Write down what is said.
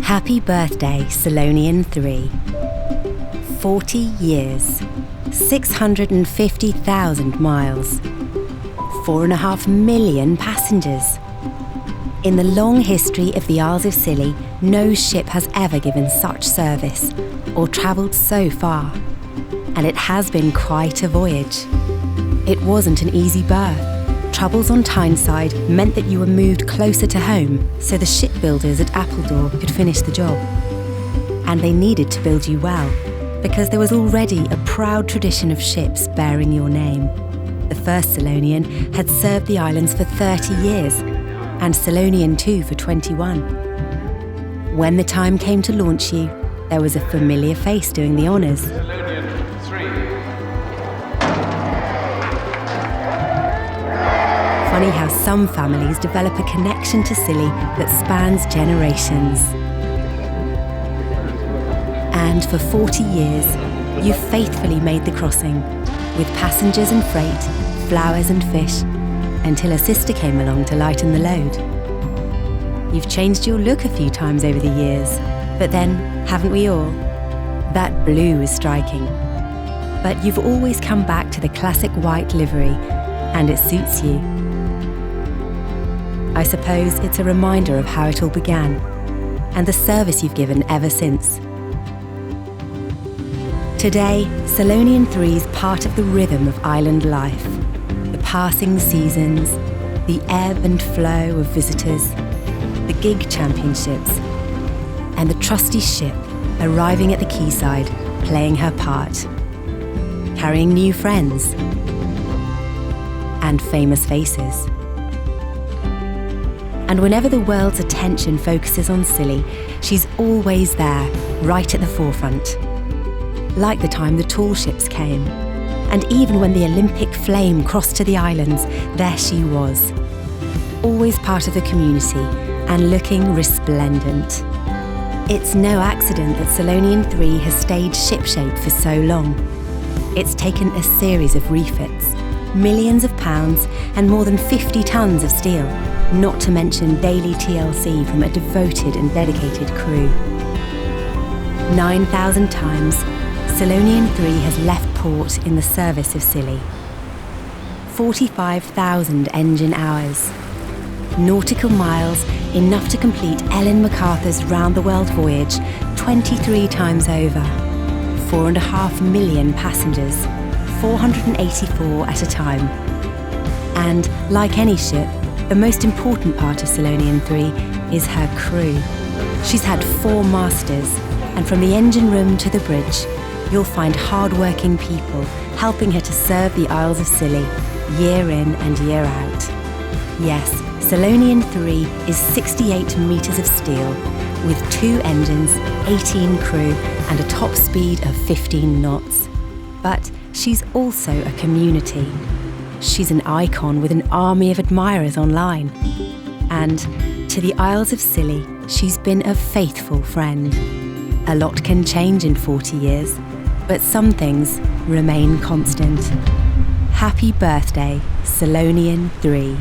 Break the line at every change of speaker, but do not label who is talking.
Happy birthday, Scillonian III. 40 years, 650,000 miles, 4.5 million passengers. In the long history of the Isles of Scilly, no ship has ever given such service or travelled so far. And it has been quite a voyage. It wasn't an easy berth. Troubles on Tyneside meant that you were moved closer to home so the shipbuilders at Appledore could finish the job. And they needed to build you well, because there was already a proud tradition of ships bearing your name. The first Scillonian had served the islands for 30 years, and Scillonian II for 21. When the time came to launch you, there was a familiar face doing the honours.
Scillonian III.
Funny how some families develop a connection to Scilly that spans generations. And for 40 years, you've faithfully made the crossing, with passengers and freight, flowers and fish, until a sister came along to lighten the load. You've changed your look a few times over the years, but then, haven't we all? That blue is striking. But you've always come back to the classic white livery, and it suits you. I suppose it's a reminder of how it all began, and the service you've given ever since. Today, Scillonian III is part of the rhythm of island life. The passing seasons, the ebb and flow of visitors, the gig championships, and the trusty ship arriving at the quayside, playing her part, carrying new friends and famous faces. And whenever the world's attention focuses on Scilly, she's always there, right at the forefront. Like the time the tall ships came. And even when the Olympic flame crossed to the islands, there she was. Always part of the community and looking resplendent. It's no accident that Scillonian III has stayed shipshape for so long. It's taken a series of refits, millions of pounds and more than 50 tons of steel, not to mention daily TLC from a devoted and dedicated crew. 9,000 times, Scillonian III has left port in the service of Scilly. 45,000 engine hours. Nautical miles, enough to complete Ellen MacArthur's round-the-world voyage 23 times over. 4.5 million passengers, 484 at a time. And, like any ship, the most important part of Scillonian III is her crew. She's had 4 masters, and from the engine room to the bridge, you'll find hard-working people helping her to serve the Isles of Scilly, year in and year out. Yes, Scillonian III is 68 metres of steel, with 2 engines, 18 crew, and a top speed of 15 knots. But she's also a community. She's an icon with an army of admirers online. And to the Isles of Scilly, she's been a faithful friend. A lot can change in 40 years, but some things remain constant. Happy birthday, Scillonian III.